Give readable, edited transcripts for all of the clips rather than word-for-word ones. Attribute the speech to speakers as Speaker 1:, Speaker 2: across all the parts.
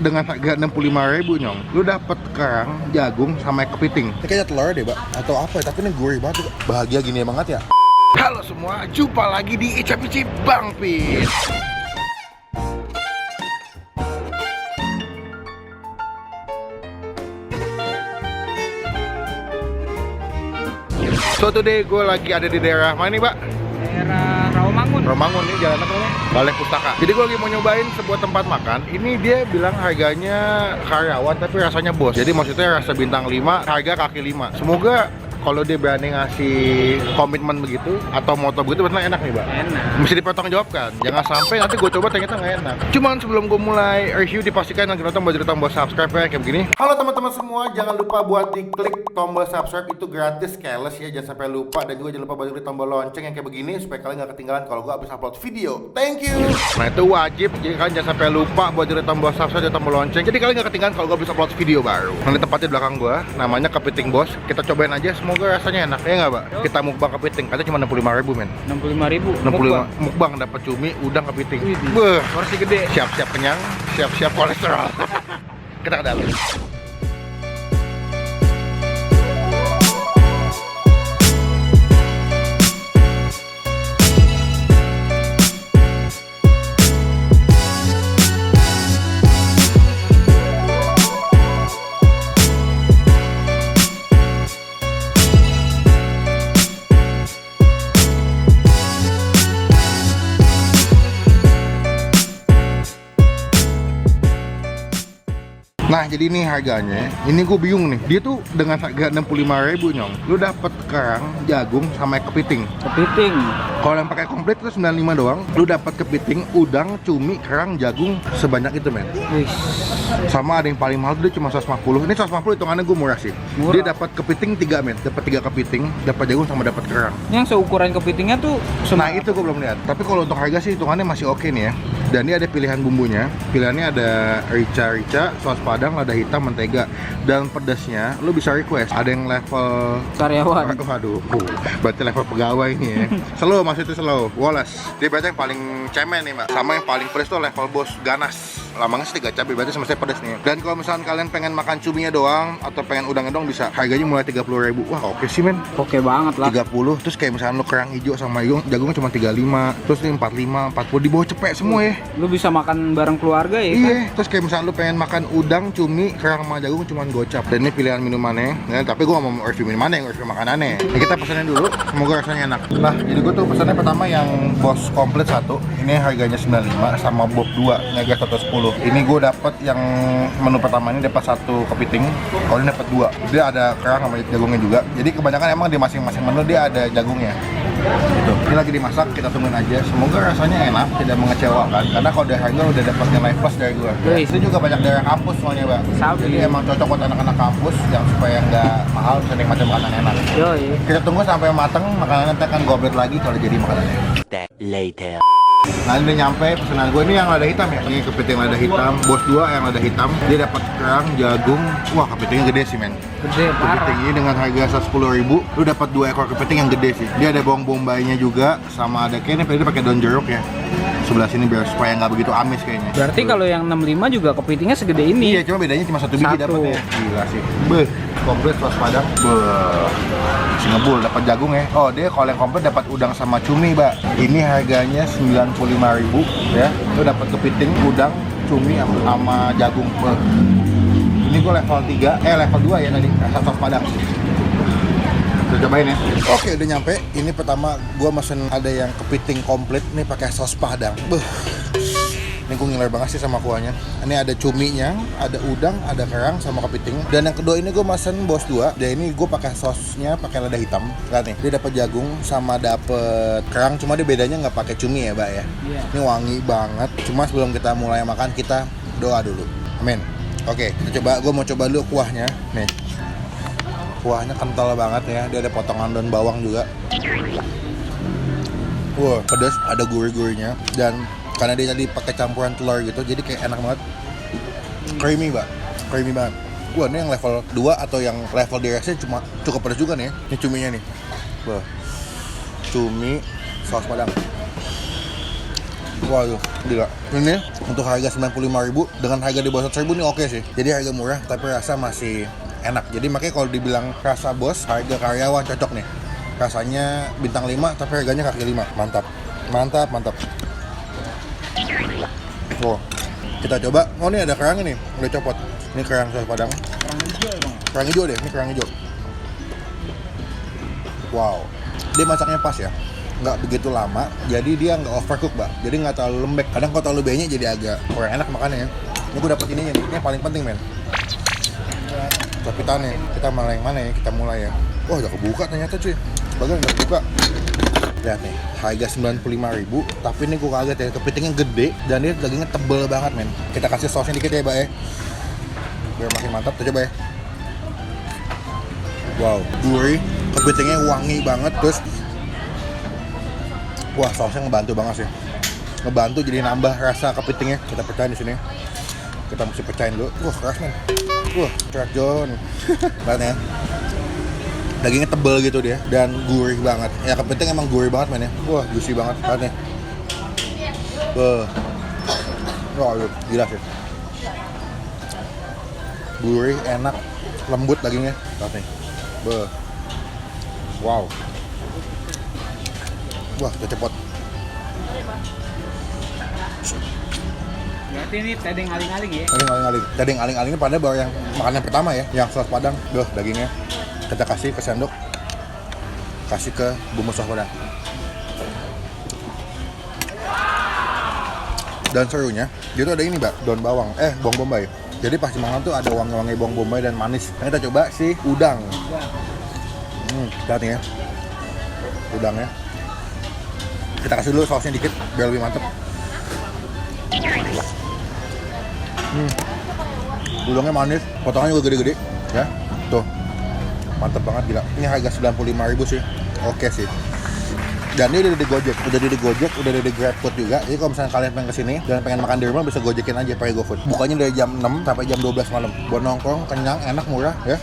Speaker 1: dengan harga 65.000 nyong, lu dapet kerang, jagung, sama kepiting. Ini kayaknya telur deh, Mbak, atau apa ya? Tapi ini gurih banget. Bahagia gini banget ya. Halo semua, jumpa lagi di Icap-Icip Bang Pit. So today gue lagi ada di daerah mana nih, Mbak?
Speaker 2: Daerah Rawamangun.
Speaker 1: Rawamangun nih, jalan apa namanya? Balai Pustaka. Jadi gue lagi mau nyobain sebuah tempat makan. Ini dia bilang harganya karyawan tapi rasanya bos. Jadi maksudnya rasa bintang 5, harga kaki 5. Semoga kalau dia berani ngasih komitmen begitu atau moto begitu benar enak nih, Mbak.
Speaker 2: Enak.
Speaker 1: Mesti dipertanggungjawabkan. Jangan sampai nanti gue coba ternyata nggak enak. Cuman sebelum gue mulai review, dipastikan yang nonton buat tombol subscribe ya, kayak begini. Halo teman-teman semua, jangan lupa buat diklik tombol subscribe, itu gratis, careless ya, jangan sampai lupa. Dan juga jangan lupa buat klik tombol lonceng yang kayak begini supaya kalian nggak ketinggalan kalau gue habis upload video. Thank you. Nah itu wajib, jadi kalian jangan sampai lupa buat klik tombol subscribe dan tombol lonceng. Jadi kalian nggak ketinggalan kalau gue habis upload video baru. Nanti tempatnya di belakang gue, namanya Kepiting Bos. Kita cobain aja, semoga rasanya enak. Ya nggak, Mbak? Kita mukbang kepiting, katanya cuma 65.000 men.
Speaker 2: 65.000.
Speaker 1: 65 mukbang dapat cumi, udang, kepiting.
Speaker 2: Beuh, porsi gede.
Speaker 1: Siap-siap kenyang, siap-siap kolesterol. Kita ke dalam. Nah jadi ini harganya, ini gue bingung nih. Dia tuh dengan harga 65.000 nyong, lu dapet kerang, jagung, sama kepiting.
Speaker 2: Kepiting.
Speaker 1: Kalau yang pakai komplit itu 95 doang, lu dapet kepiting, udang, cumi, kerang, jagung sebanyak itu men.
Speaker 2: Wih.
Speaker 1: Sama ada yang paling mahal tuh dia cuma 150. Ini 150 hitungannya gue murah sih.
Speaker 2: Murah.
Speaker 1: Dia dapat kepiting 3 men, dapat 3 kepiting, dapat jagung sama dapat kerang.
Speaker 2: Yang seukuran kepitingnya tuh
Speaker 1: Nah itu gue belum lihat. Tapi kalau untuk harga sih hitungannya masih oke nih ya. Dan ini ada pilihan bumbunya. Pilihannya ada rica-rica, saus padang, lada hitam, mentega. Dan pedasnya lu bisa request. Ada yang level
Speaker 2: karyawan.
Speaker 1: Waduh, berarti level pegawai ini ya. Slow, maksudnya slow, Wallace. Dia berarti yang paling cemen nih, Mbak. Sama yang paling pedas tuh level bos, ganas. Lamangnya sih 3 cabai, berarti semestinya pedas nih. Dan kalau misalkan kalian pengen makan cuminya doang atau pengen udangnya doang bisa. Harganya mulai 30.000. Wah, oke sih men.
Speaker 2: Oke banget lah.
Speaker 1: 30. Terus kayak misalkan lu kerang hijau sama jagungnya cuma 35. Terus ini 45, 40 di bawah cepet semua ya.
Speaker 2: Lu bisa makan bareng keluarga ya
Speaker 1: Iya,
Speaker 2: kan?
Speaker 1: terus kayak misalnya lu pengen makan udang, cumi, kerang sama jagung cuman gocap. Dan ini pilihan minumannya. Ya, tapi gua nggak mau review minumannya, yang review makanannya. Ya, kita pesannya dulu, semoga rasanya enak. Nah, jadi gua tuh pesannya pertama yang bos komplit 1. Ini harganya 95 sama bob 2, harga 110. Ini gua dapat yang menu pertama ini dapat 1 kepiting. Kalau ini dapat 2. Dia ada kerang sama jagungnya juga. Jadi kebanyakan emang di masing-masing menu dia ada jagungnya. Gitu. Ini lagi dimasak, kita tungguin aja. Semoga rasanya enak, tidak mengecewakan. Karena kalau dari harga udah dapat nilai plus dari gua. Itu juga banyak daerah kampus soalnya, Mbak. Jadi emang cocok buat anak-anak kampus yang supaya nggak mahal, bisa nikmatin makanan enak.
Speaker 2: Yoi.
Speaker 1: Kita tunggu sampai matang, makanannya nanti akan goblet lagi kalau jadi makanannya.
Speaker 3: Later.
Speaker 1: Nah ini udah nyampe pesanan gue, ini yang lada hitam ya. Ini kepiting lada hitam, bos 2 yang lada hitam. Dia dapat kerang, jagung. Wah kepitingnya gede sih men.
Speaker 2: Gede parah.
Speaker 1: Kepiting ini dengan harga 110.000, lu dapat 2 ekor kepiting yang gede sih. Dia ada bawang bombaynya juga, sama ada kayaknya dia pakai daun jeruk ya. Sebelah sini biar supaya nggak begitu amis kayaknya.
Speaker 2: Berarti kalau yang 65 juga kepitingnya segede ini.
Speaker 1: Iya, cuma bedanya cuma 1 biji
Speaker 2: Satu.
Speaker 1: dapatnya. Gila sih. Beuh, komplit saus padang. Beuh. Si ngebul dapat jagung ya. Oh, dia kalau yang komplit dapat udang sama cumi, Mbak. Ini harganya 95.000 ya. Lu dapat kepiting, udang, cumi sama jagung. Beuh. Ini gua level 3, level 2 ya tadi, rasa saus padang. Kita cobain ya. Oke, udah nyampe. Ini pertama gua mesen ada yang kepiting komplit nih pakai saus padang. Beuh. Ini gue ngiler banget sih sama kuahnya. Ini ada cuminya, ada udang, ada kerang sama kepiting. Dan yang kedua ini gue mesen bos 2. Dan ini gue pakai sosnya pakai lada hitam. Lihat nih, dia dapat jagung sama dapat kerang. Cuma dia bedanya nggak pakai cumi ya, Mbak ya.
Speaker 2: Iya.
Speaker 1: Ini wangi banget. Cuma sebelum kita mulai makan kita doa dulu. Amin. Oke, kita coba. Gue mau coba dulu kuahnya. Nih, kuahnya kental banget ya. Dia ada potongan daun bawang juga. Wah, pedas, ada gurih-gurihnya. Dan karena dia tadi pakai campuran telur gitu, jadi kayak enak banget. Creamy, Mbak. Creamy banget. Wah, ini yang level 2 atau yang level dirasnya cuma cukup pedas juga nih ya. Ini cuminya nih. Wah. Cumi saus padang. Waduh, gila. Ini untuk harga 95.000 dengan harga di bawah 100.000 ini oke sih. Jadi harga murah tapi rasa masih enak. Jadi makanya kalau dibilang rasa bos, harga karyawan cocok nih. Rasanya bintang 5 tapi harganya kaki 5. Mantap. Mantap, mantap. Oh, kita coba. Oh, ini ada kerang nih, udah copot. Ini kerang saus Padang.
Speaker 2: Kerang hijau ya bang?
Speaker 1: Kerang hijau deh, ini kerang hijau. Wow, dia masaknya pas ya. Nggak begitu lama, jadi dia nggak overcook, Mbak. Jadi nggak terlalu lembek. Kadang kalau terlalu banyak jadi agak kurang enak makannya ya. Ini gue dapet ininya nih, ini yang paling penting men. Capitannya, kita malah yang mana ya? Kita mulai ya. Oh, udah kebuka ternyata cuy. Bagian udah kebuka. Lihat nih, harga 95.000, tapi ini gue kaget ya, kepitingnya gede dan dia dagingnya tebel banget men. Kita kasih sausnya dikit ya, Mbak ya. Biar makin mantap, kita coba ya. Wow, gurih, kepitingnya wangi banget, terus wah, sausnya ngebantu banget sih. Ngebantu jadi nambah rasa kepitingnya. Kita pecahin di sini. Kita mesti pecahin dulu. Wah, keras men. Wah, keras John. Lihat ya. Dagingnya tebel gitu dia dan gurih banget. Ya kepiting emang gurih banget men ya. Wah, juicy banget. Lihat nih. Wah, gila sih. Gurih, enak, lembut dagingnya. Lihat nih. Wow. Wah, udah cepet.
Speaker 2: Berarti ini tedeng aling-aling ya?
Speaker 1: Tedeng aling-aling ini pada baru yang makanan pertama ya, yang saus Padang. Duh, dagingnya kita kasih ke sendok, kasih ke bumbu saus Padang. Dan serunya, dia tuh ada ini mbak, daun bawang, bawang bombay. Jadi pas dimakan tuh ada wangi-wangi bawang bombay dan manis. Nah, kita coba si udang. Lihat nih ya, udangnya. Kita kasih dulu sausnya dikit biar lebih mantep. Udangnya manis, potongannya juga gede-gede ya. Tuh. Mantep banget gila. Ini harga 95.000 sih. Oke sih. Dan ini udah di Gojek, udah di GrabFood juga. Jadi kalau misalnya kalian pengen kesini dan pengen makan di rumah bisa gojekin aja pakai GoFood. Bukanya dari jam 6 sampai jam 12 malam. Buat nongkrong, kenyang, enak, murah ya.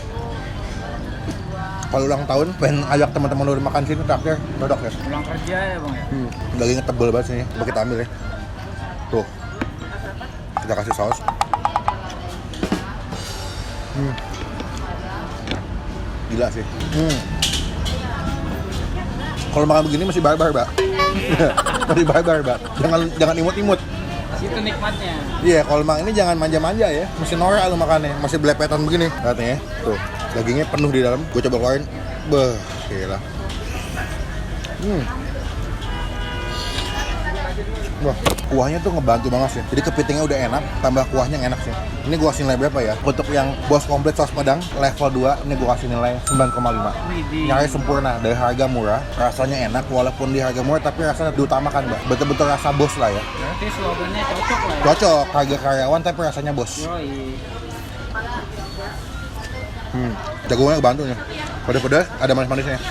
Speaker 1: Kalau ulang tahun, pengen ajak teman-teman lu makan sini, traktir, cocok ya.
Speaker 2: Pulang kerja ya bang ya?
Speaker 1: Dagingnya tebel banget sini, coba kita ambil ya. Tuh, kita kasih saus. Gila sih. Kalau makan begini masih barbar, Mbak. Masih barbar, Mbak. Jangan imut-imut.
Speaker 2: Itu nikmatnya.
Speaker 1: Iya, kalau makan ini jangan manja-manja ya. Masih norak lu makannya, masih belepetan begini. Lihat nih ya. Tuh, dagingnya penuh di dalam. Gue coba keluarin. Beuh, gila. Wah, kuahnya tuh ngebantu banget sih. Jadi kepitingnya udah enak, tambah kuahnya yang enak sih. Ini gue kasih nilai berapa ya? Untuk yang bos komplit saus Padang level 2, ini gue kasih nilai 9,5. Nyari sempurna, dari harga murah, rasanya enak walaupun di harga murah tapi rasanya diutamakan, Mbak. Betul-betul rasa bos lah ya.
Speaker 2: Berarti slogannya cocok lah ya?
Speaker 1: Cocok, harga karyawan tapi rasanya bos.
Speaker 2: Yoi.
Speaker 1: Jagungnya kebantu nih. Pedas-pedas, ada manis-manisnya.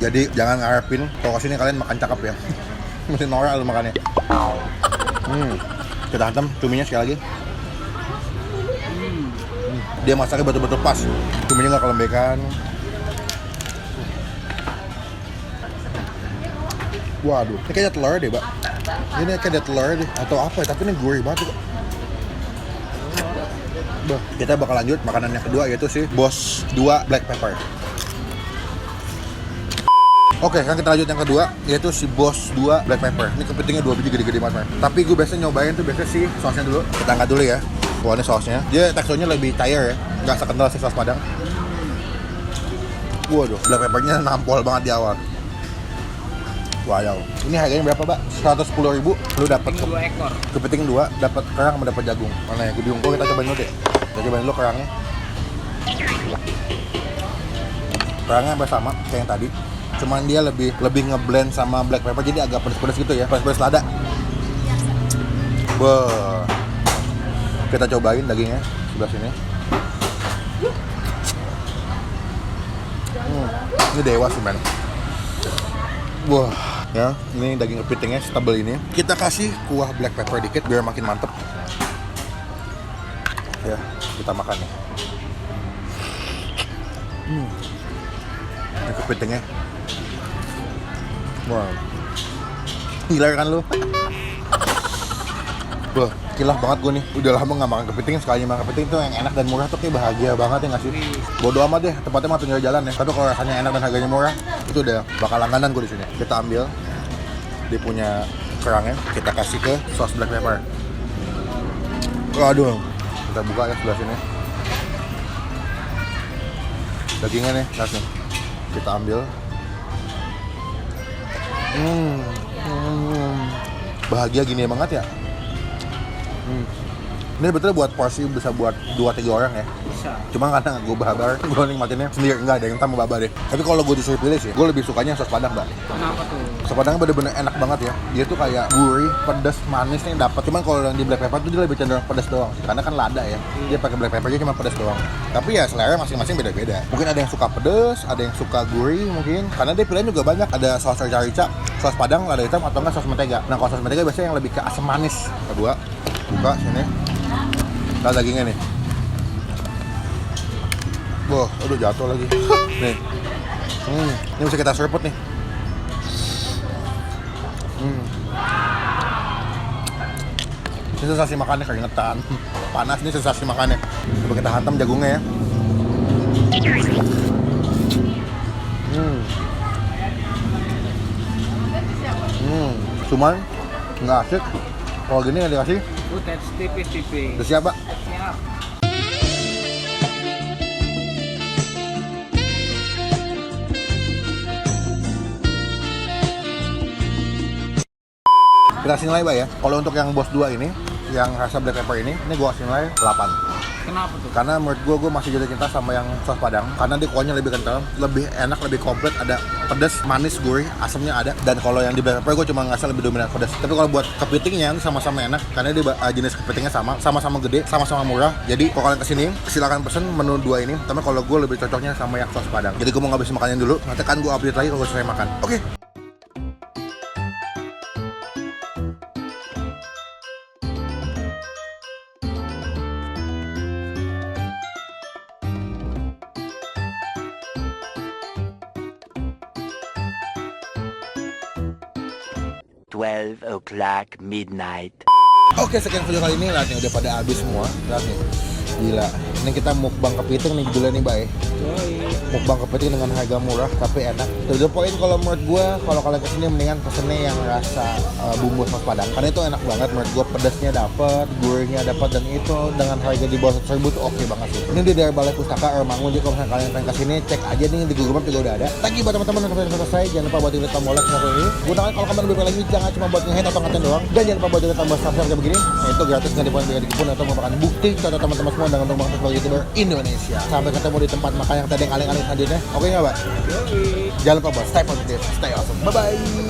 Speaker 1: Jadi jangan ngarepin kalau kesini kalian makan cakep ya. Mesti norak lu makannya. Kita hantam cuminya sekali lagi. Dia masaknya betul-betul pas. Cuminya nggak kelembekan. Waduh, ini kayaknya telur deh, Mbak. Ini kayaknya telur deh atau apa ya? Tapi ini gurih banget. Bah, kita bakal lanjut makanan yang kedua yaitu si Boss 2 Black Pepper. Oke, sekarang kita lanjut yang kedua yaitu si Boss 2 Black Pepper. Ini kepitingnya 2 biji gede-gede banget, man. Tapi gue biasanya nyobain tuh biasanya si sausnya dulu. Kita angkat dulu ya. Wah, ini sausnya. Dia teksturnya lebih cair ya. Nggak sekental si saus Padang. Waduh, Black Peppernya nampol banget di awal. Wow. Ini harganya berapa, Mbak? 110.000. Lu dapat
Speaker 2: 2 ekor.
Speaker 1: kepiting 2, dapat kerang sama dapat jagung. Mana ya? Gue bingung. Kita cobain dulu deh. Kita cobain dulu kerangnya. Kerangnya hampir sama kayak yang tadi. Cuman dia lebih ngeblend sama black pepper jadi agak pedas-pedas gitu ya. Pedas-pedas lada. Wah. Kita cobain dagingnya sebelah sini. Ini dewa sih, men. Wah. Ya, ini daging kepitingnya setebal ini. Kita kasih kuah black pepper dikit biar makin mantep. Ya, kita makan nih. Ini kepitingnya. Wah. Gila kan lu? Wah, kilah banget gue nih. Udah lama nggak makan kepiting, sekali makan kepiting tuh yang enak dan murah tuh kayak bahagia banget ya nggak sih? Bodo amat deh, tempatnya mah tinggal jalan ya. Tapi kalau rasanya enak dan harganya murah, itu udah bakal langganan gue di sini. Kita ambil, dia punya kerangnya, kita kasih ke saus black pepper. Waduh, kita buka ya sebelah sini. Dagingnya nih, lihat nih. Kita ambil. Bahagia gini banget ya. Ini betul buat porsi bisa buat 2-3 orang ya.
Speaker 2: Bisa.
Speaker 1: Cuma karena gue babar, gue nikmatinnya sendiri, enggak ada yang tambah babar deh. Tapi kalau gue disuruh pilih sih, gue lebih sukanya saus padang, Mbak.
Speaker 2: Kenapa tuh?
Speaker 1: Saus padang bener-bener enak banget ya. Dia tuh kayak gurih, pedas, manis nih dapat. Cuman kalau yang di black pepper tuh dia lebih cenderung pedas doang. Karena kan lada ya. Dia pakai black peppernya cuma pedas doang. Tapi ya selera masing-masing beda-beda. Mungkin ada yang suka pedas, ada yang suka gurih mungkin. Karena dia pilihan juga banyak. Ada saus rica-rica, saus padang, lada hitam atau enggak saus mentega. Nah, kalau saus mentega biasanya yang lebih ke asam manis. Kita buka sini. Nah, dagingnya nih. Wah, aduh jatuh lagi. Nih. Ini bisa kita seruput nih. Ini sensasi makannya keringetan. Panas nih sensasi makannya. Coba kita hantam jagungnya ya. Cuman nggak asik. Kalau gini yang dikasih
Speaker 2: Butet tipis-tipis.
Speaker 1: udah siap, Pak.
Speaker 2: Siap.
Speaker 1: Kita kasih nilai, Pak ya. Kalau untuk yang bos 2 ini, yang rasa black pepper ini gua kasih nilai 8.
Speaker 2: Kenapa tuh?
Speaker 1: Karena menurut gue masih jatuh cinta sama yang saus padang. Karena dia kuahnya lebih kental, lebih enak, lebih komplit. Ada pedas, manis, gurih, asamnya ada. Dan kalau yang di black pepper gue cuma ngerasa lebih dominan pedas. Tapi kalau buat kepitingnya sama-sama enak. Karena dia jenis kepitingnya sama-sama gede, sama-sama murah. Jadi kalau kalian kesini, silakan pesen menu 2 ini. Tapi kalau gue lebih cocoknya sama yang saus padang. Jadi gue mau ngabisin makannya dulu. Nanti kan gue update lagi kalau gue selesai makan. Oke.
Speaker 3: $12 midnight.
Speaker 1: Oke, sekian video kali ini. Lihat nih, udah pada habis semua. Lihat nih. Gila. Ini kita mukbang kepiting nih dulu nih, Bay. Mukbang kepiting dengan harga murah tapi enak. To the point kalau menurut gue, kalau kalian kesini mendingan pesennya yang rasa bumbu saus padang. Karena itu enak banget menurut gue, pedasnya dapet, gurihnya dapet, dan itu dengan harga di bawah 1.000 tuh oke banget sih. Ini di daerah Balai Pustaka Rawamangun. Jadi kalau misalnya kalian pengen kesini, cek aja nih di Google Maps juga udah ada. Thank you buat teman-teman yang sampai selesai. Jangan lupa buat klik tombol like channel ini. Gunakan kalau kalian lebih lagi, jangan cuma buat nge-hate atau ngatain doang. Dan jangan lupa buat klik tombol subscribe kayak begini. Nah, itu gratis, nggak dibuat biar dikepun atau merupakan bukti contoh teman-teman semua dengan teman sebagai YouTuber Indonesia. Sampai ketemu di tempat makan yang tadi yang aling-aling selanjutnya. Oke nggak, Pak? Jangan lupa buat stay positive, stay awesome. Bye-bye.